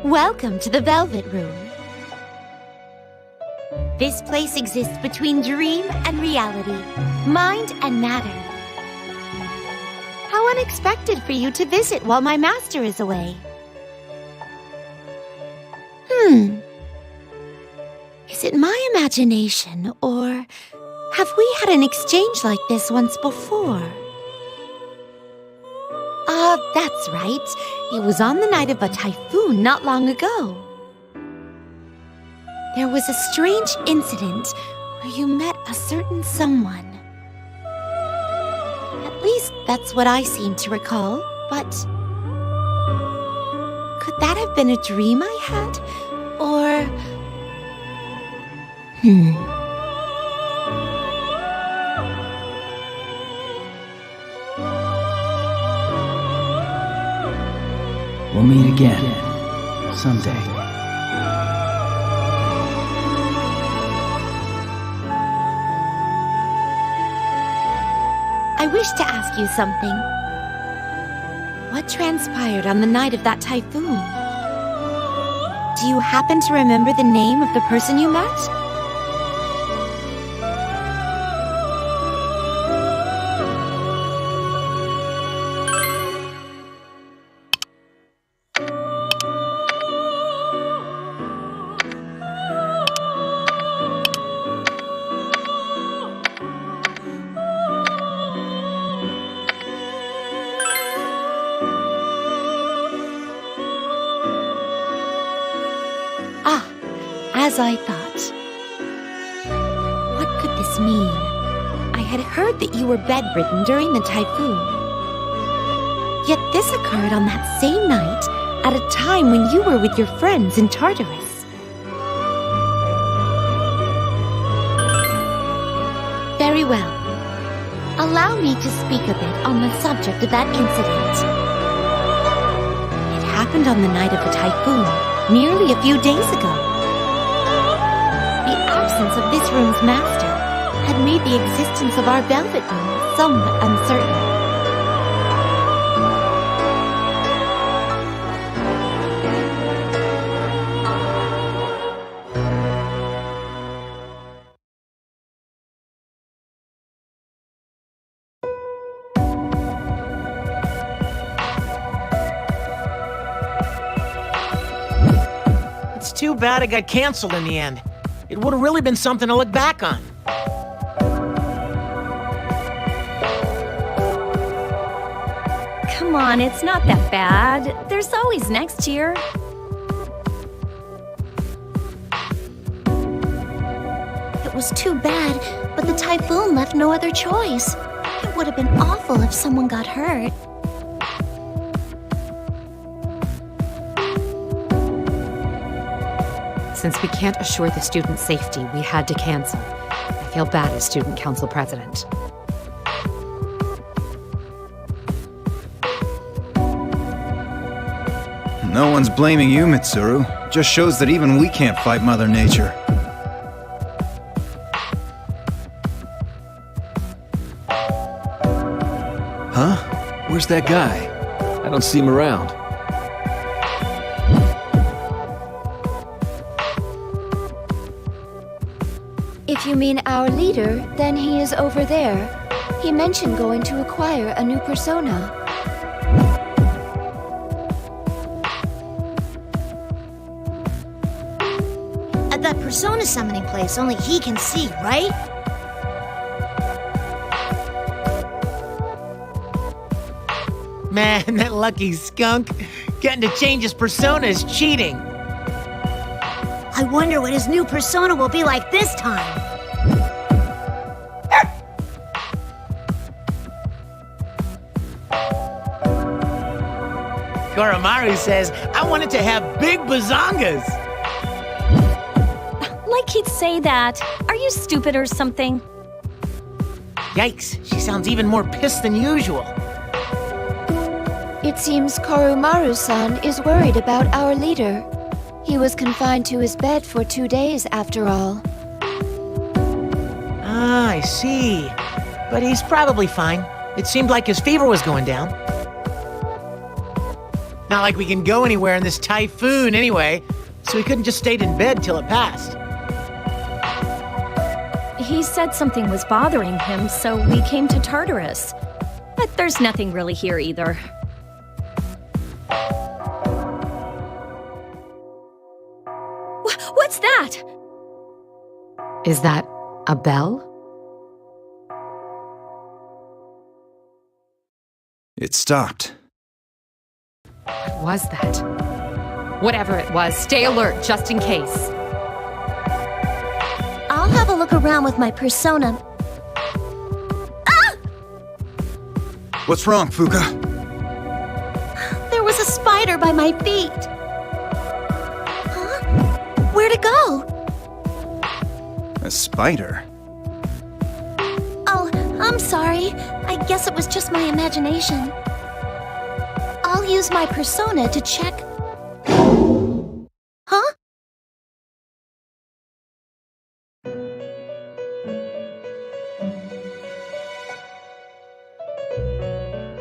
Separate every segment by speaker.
Speaker 1: Welcome to the Velvet Room. This place exists between dream and reality, mind and matter. How unexpected for you to visit while my master is away. Is it my imagination, or have we had an exchange like this once before? That's right. It was on the night of a typhoon not long ago. There was a strange incident where you met a certain someone. At least that's what I seem to recall, but could that have been a dream I had? Or...
Speaker 2: We'll meet again, someday.
Speaker 1: I wish to ask you something. What transpired on the night of that typhoon? Do you happen to remember the name of the person you met? As I thought. What could this mean? I had heard that you were bedridden during the typhoon. Yet this occurred on that same night, at a time when you were with your friends in Tartarus. Very well. Allow me to speak a bit on the subject of that incident. It happened on the night of the typhoon, merely a few days ago. The absence of this room's master had made the existence of our Velvet Room somewhat uncertain.
Speaker 3: It's too bad it got canceled in the end. It would have really been something to look back on.
Speaker 4: Come on, it's not that bad. There's always next year.
Speaker 1: It was too bad, but the typhoon left no other choice. It would have been awful if someone got hurt.
Speaker 5: Since we can't assure the students' safety, we had to cancel. I feel bad as student council president.
Speaker 6: No one's blaming you, Mitsuru. Just shows that even we can't fight Mother Nature.
Speaker 7: Huh? Where's that guy? I don't see him around.
Speaker 8: If you mean our leader, then he is over there. He mentioned going to acquire a new persona.
Speaker 9: At that persona summoning place, only he can see, right?
Speaker 3: Man, that lucky skunk. Getting to change his persona is cheating.
Speaker 9: I wonder what his new persona will be like this time.
Speaker 3: Koromaru says I wanted to have big bazongas.
Speaker 4: Like he'd say that. Are you stupid or something?
Speaker 3: Yikes, she sounds even more pissed than usual.
Speaker 8: It seems Koromaru-san is worried about our leader. He was confined to his bed for 2 days, after all.
Speaker 3: Ah, I see. But he's probably fine. It seemed like his fever was going down. Not like we can go anywhere in this typhoon anyway, so he couldn't just stayed in bed till it passed.
Speaker 4: He said something was bothering him, so we came to Tartarus. But there's nothing really here either. What's that?
Speaker 5: Is that a bell?
Speaker 6: It stopped.
Speaker 5: What was that? Whatever it was, stay alert just in case.
Speaker 9: I'll have a look around with my persona. Ah!
Speaker 6: What's wrong, Fuka?
Speaker 9: There was a spider by my feet. Huh? Where'd it go?
Speaker 6: A spider?
Speaker 9: Oh, I'm sorry. I guess it was just my imagination. I'll use my persona to check. Huh?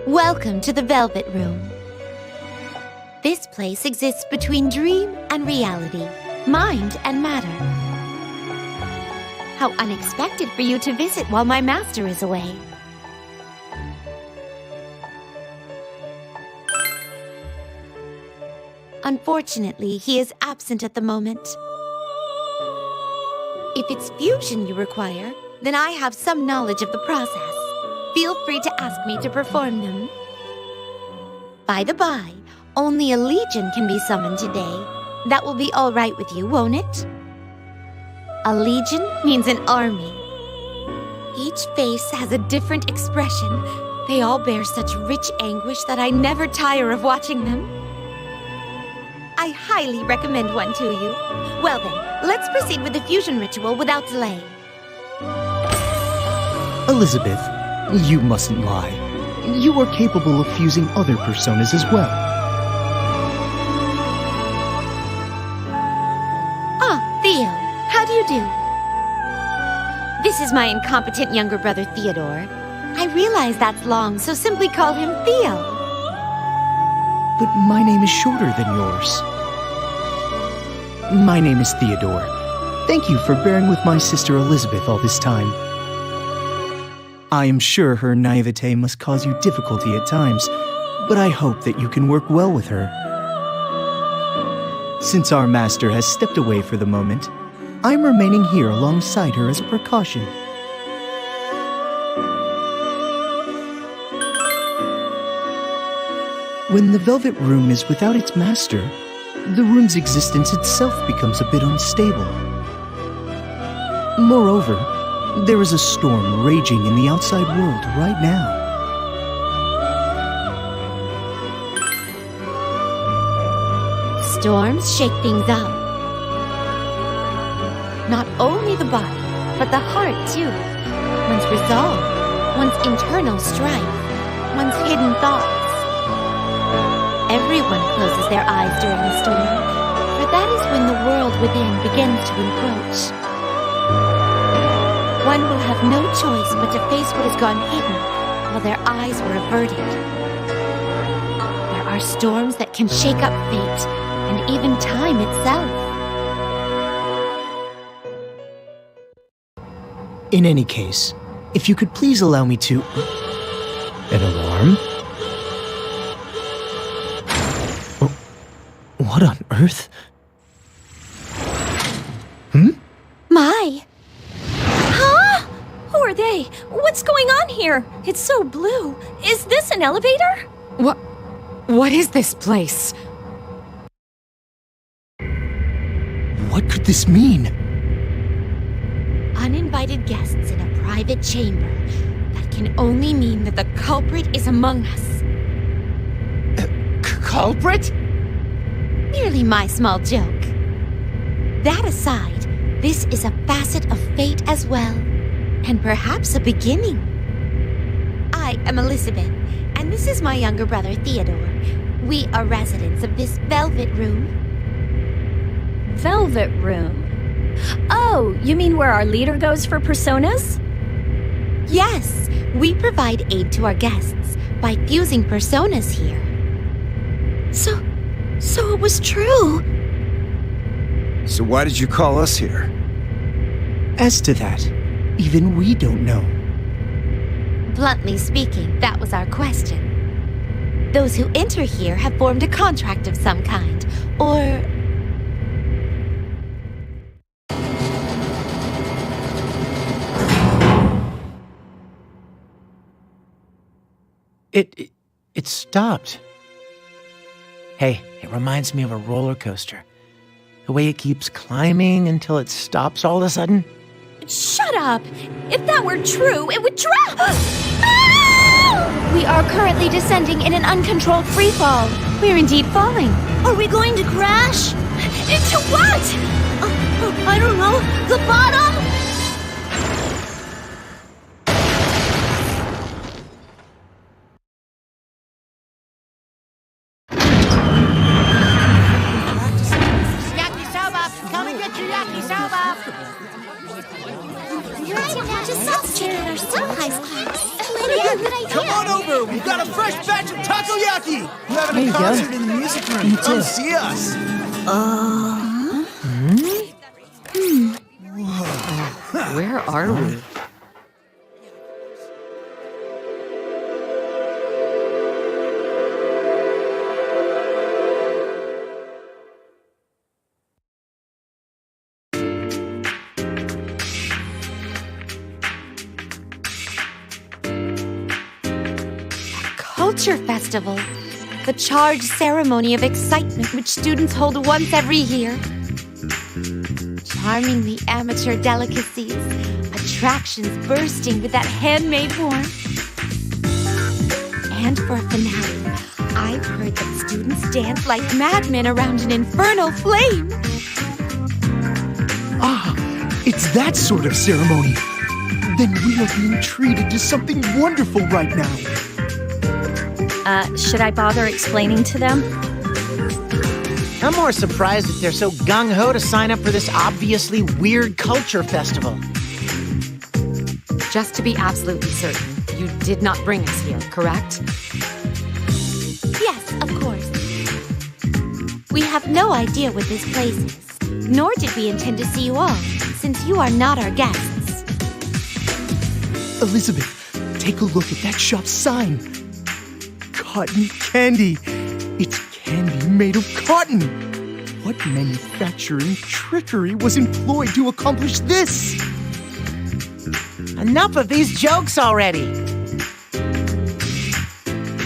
Speaker 1: Welcome to the Velvet Room. This place exists between dream and reality, mind and matter. How unexpected for you to visit while my master is away. Unfortunately, he is absent at the moment. If it's fusion you require, then I have some knowledge of the process. Feel free to ask me to perform them. By the by, only a legion can be summoned today. That will be all right with you, won't it? A legion means an army. Each face has a different expression. They all bear such rich anguish that I never tire of watching them. I highly recommend one to you. Well then, let's proceed with the fusion ritual without delay.
Speaker 10: Elizabeth, you mustn't lie. You are capable of fusing other personas as well.
Speaker 1: Ah, Theo, how do you do? This is my incompetent younger brother Theodore. I realize that's long, so simply call him Theo.
Speaker 10: But my name is shorter than yours. My name is Theodore. Thank you for bearing with my sister Elizabeth all this time. I am sure her naivete must cause you difficulty at times, but I hope that you can work well with her. Since our master has stepped away for the moment, I'm remaining here alongside her as a precaution. When the Velvet Room is without its master, the room's existence itself becomes a bit unstable. Moreover, there is a storm raging in the outside world right now.
Speaker 1: Storms shake things up. Not only the body, but the heart too. One's resolve, one's internal strife, one's hidden thoughts. Everyone closes their eyes during a storm, for that is when the world within begins to encroach. One will have no choice but to face what has gone hidden while their eyes were averted. There are storms that can shake up fate and even time itself.
Speaker 10: In any case, if you could please allow me to... An alarm? Oh, what on earth?
Speaker 4: My! Huh? Who are they? What's going on here? It's so blue. Is this an elevator?
Speaker 5: What is this place?
Speaker 10: What could this mean?
Speaker 1: Uninvited guests in a private chamber. That can only mean that the culprit is among us.
Speaker 3: culprit?
Speaker 1: Merely my small joke. That aside, this is a facet of fate as well, and perhaps a beginning. I am Elizabeth, and this is my younger brother, Theodore. We are residents of this Velvet Room.
Speaker 4: Velvet Room? Oh, you mean where our leader goes for personas?
Speaker 1: Yes, we provide aid to our guests by fusing personas here.
Speaker 9: So it was true.
Speaker 6: So why did you call us here?
Speaker 10: As to that, even we don't know.
Speaker 1: Bluntly speaking, that was our question. Those who enter here have formed a contract of some kind, or...
Speaker 3: It stopped. Hey, it reminds me of a roller coaster. The way it keeps climbing until it stops all of a sudden.
Speaker 4: Shut up! If that were true, it would drop!
Speaker 8: We are currently descending in an uncontrolled freefall.
Speaker 1: We're indeed falling.
Speaker 9: Are we going to crash?
Speaker 4: Into what?
Speaker 9: I don't know. The bottom?
Speaker 3: Yakisoba! Come and get your yakisoba!
Speaker 9: Just let's check out our surprise class. Lydia, good idea.
Speaker 11: Come on over. We've got a fresh batch of takoyaki. We're having a concert in the music room. Come see us.
Speaker 5: Where are we?
Speaker 1: Culture Festival, the charged ceremony of excitement which students hold once every year. Charmingly amateur delicacies, attractions bursting with that handmade warmth. And for a finale, I've heard that students dance like madmen around an infernal flame.
Speaker 10: Ah, it's that sort of ceremony. Then we are being treated to something wonderful right now.
Speaker 4: Should I bother explaining to them?
Speaker 3: I'm more surprised that they're so gung-ho to sign up for this obviously weird culture festival.
Speaker 5: Just to be absolutely certain, you did not bring us here, correct?
Speaker 1: Yes, of course. We have no idea what this place is, nor did we intend to see you all, since you are not our guests.
Speaker 10: Elizabeth, take a look at that shop's sign. Cotton candy. It's candy made of cotton. What manufacturing trickery was employed to accomplish this?
Speaker 3: Enough of these jokes already!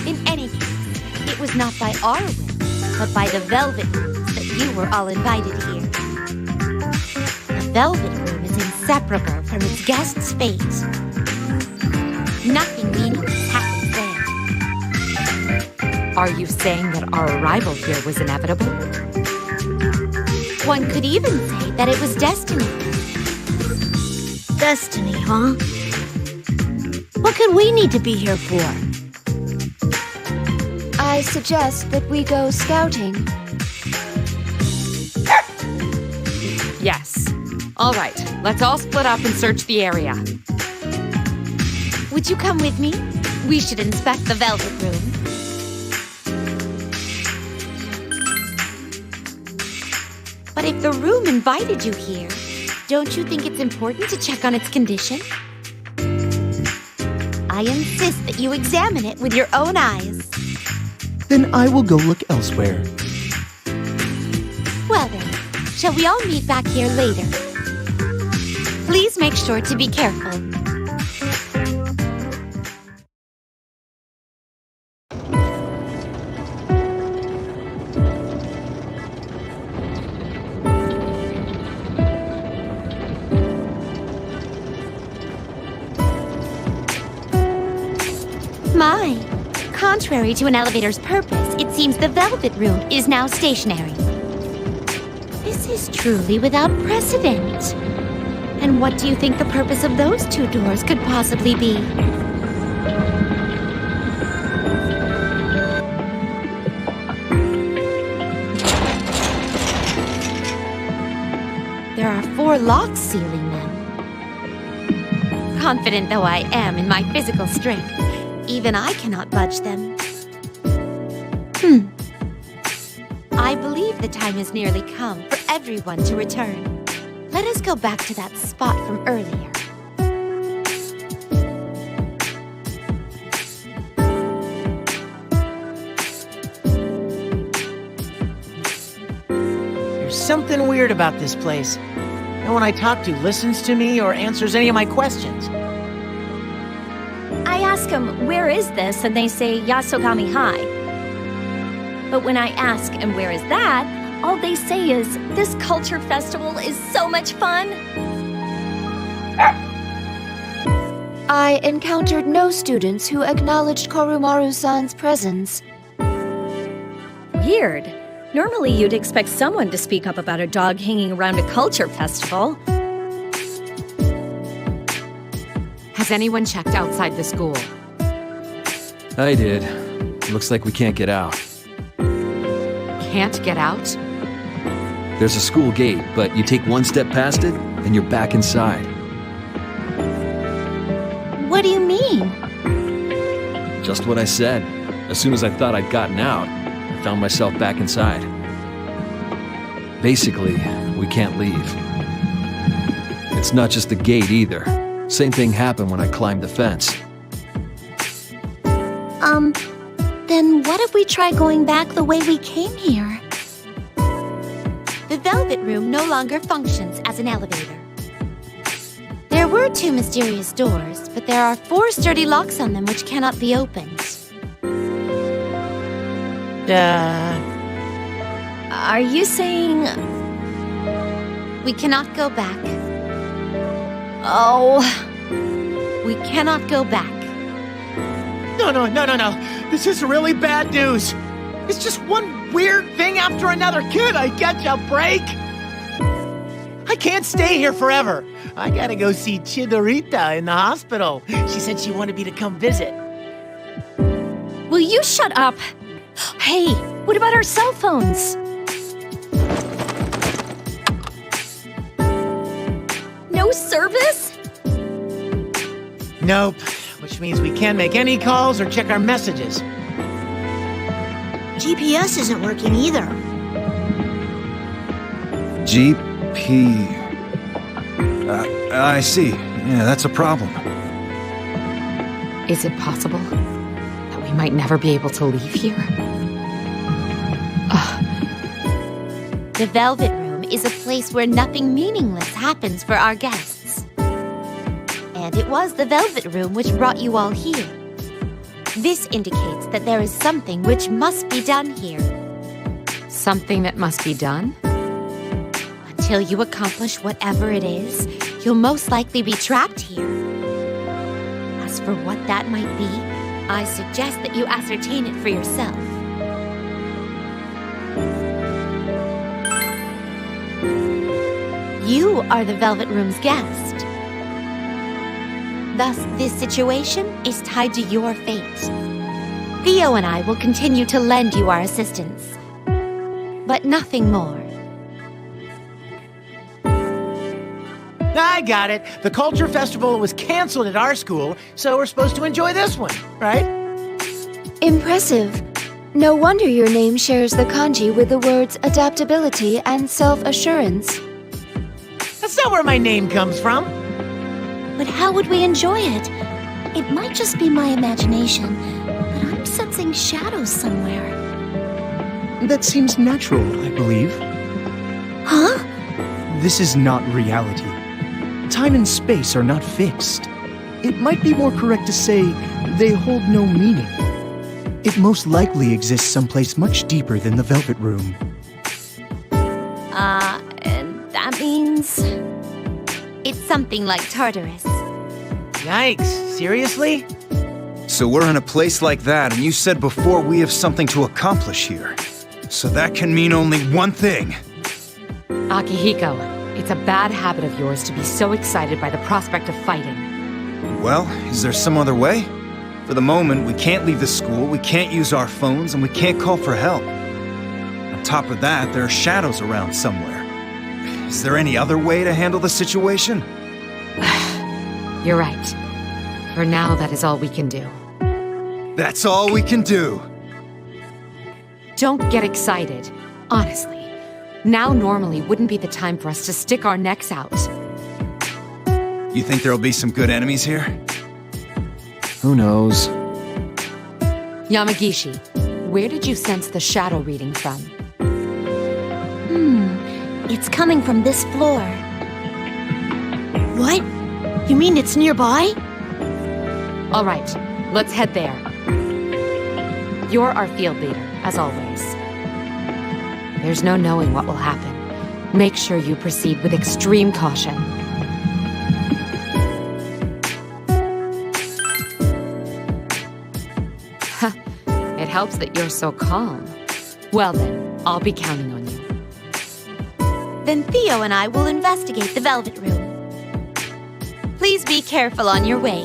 Speaker 1: In any case, it was not by our will, but by the Velvet Rooms that you were all invited here. The Velvet Room is inseparable from its guests' fate. Nothing meaningless happens there.
Speaker 5: Are you saying that our arrival here was inevitable?
Speaker 1: One could even say that it was destiny.
Speaker 9: Destiny, huh? What could we need to be here for?
Speaker 8: I suggest that we go scouting.
Speaker 5: Yes. All right, let's all split up and search the area.
Speaker 1: Would you come with me? We should inspect the Velvet Room. But if the room invited you here, don't you think it's important to check on its condition? I insist that you examine it with your own eyes.
Speaker 10: Then I will go look elsewhere.
Speaker 1: Well then, shall we all meet back here later? Please make sure to be careful. My, Contrary to an elevator's purpose, it seems the Velvet Room is now stationary. This is truly without precedent. And what do you think the purpose of those two doors could possibly be? There are 4 locks sealing them. Confident though I am in my physical strength, even I cannot budge them. I believe the time has nearly come for everyone to return. Let us go back to that spot from earlier.
Speaker 3: There's something weird about this place. No one I talk to listens to me or answers any of my questions.
Speaker 4: I ask them, where is this? And they say, Yasogami High. But when I ask, and where is that? All they say is, this culture festival is so much fun.
Speaker 8: I encountered no students who acknowledged Korumaru-san's presence.
Speaker 4: Weird. Normally you'd expect someone to speak up about a dog hanging around a culture festival.
Speaker 5: Has anyone checked outside the school?
Speaker 7: I did. Looks like we can't get out.
Speaker 5: Can't get out?
Speaker 7: There's a school gate, but you take one step past it, and you're back inside.
Speaker 9: What do you mean?
Speaker 7: Just what I said. As soon as I thought I'd gotten out, I found myself back inside. Basically, we can't leave. It's not just the gate either. Same thing happened when I climbed the fence.
Speaker 9: Then what if we try going back the way we came here?
Speaker 1: The Velvet Room no longer functions as an elevator. There were 2 mysterious doors, but there are 4 sturdy locks on them which cannot be opened.
Speaker 4: Are you saying...
Speaker 1: We cannot go back.
Speaker 4: Oh...
Speaker 1: We cannot go back.
Speaker 3: No. This is really bad news. It's just one weird thing after another. Could I get a break? I can't stay here forever. I gotta go see Chidorita in the hospital. She said she wanted me to come visit.
Speaker 4: Will you shut up? Hey, what about our cell phones? No service?
Speaker 3: Nope, which means we can't make any calls or check our messages.
Speaker 9: GPS isn't working either.
Speaker 6: GP... I see. Yeah, that's a problem.
Speaker 5: Is it possible that we might never be able to leave here?
Speaker 1: The Velvet Room is a place where nothing meaningless happens for our guests. And it was the Velvet Room which brought you all here. This indicates that there is something which must be done here.
Speaker 5: Something that must be done?
Speaker 1: Until you accomplish whatever it is, you'll most likely be trapped here. As for what that might be, I suggest that you ascertain it for yourself. You are the Velvet Room's guest. Thus, this situation is tied to your fate. Theo and I will continue to lend you our assistance, but nothing more.
Speaker 3: I got it. The Culture Festival was canceled at our school, so we're supposed to enjoy this one, right?
Speaker 8: Impressive. No wonder your name shares the kanji with the words adaptability and self-assurance.
Speaker 3: That's not where my name comes from.
Speaker 9: But how would we enjoy it? It might just be my imagination, but I'm sensing shadows somewhere.
Speaker 10: That seems natural, I believe.
Speaker 9: Huh?
Speaker 10: This is not reality. Time and space are not fixed. It might be more correct to say they hold no meaning. It most likely exists someplace much deeper than the Velvet Room.
Speaker 4: And that means...
Speaker 1: It's something like Tartarus.
Speaker 3: Yikes, seriously?
Speaker 6: So we're in a place like that, and you said before we have something to accomplish here. So that can mean only one thing.
Speaker 5: Akihiko, it's a bad habit of yours to be so excited by the prospect of fighting.
Speaker 6: Well, is there some other way? For the moment, we can't leave the school, we can't use our phones, and we can't call for help. On top of that, there are shadows around somewhere. Is there any other way to handle the situation?
Speaker 5: You're right. For now, that is all we can do.
Speaker 6: That's all we can do.
Speaker 5: Don't get excited. Honestly. Now normally wouldn't be the time for us to stick our necks out.
Speaker 6: You think there'll be some good enemies here?
Speaker 7: Who knows?
Speaker 5: Yamagishi, where did you sense the shadow reading from?
Speaker 9: It's coming from this floor. What? You mean it's nearby?
Speaker 5: All right, let's head there. You're our field leader, as always. There's no knowing what will happen. Make sure you proceed with extreme caution. It helps that you're so calm. Well then, I'll be counting on you.
Speaker 1: Then Theo and I will investigate the Velvet Room. Please be careful on your way.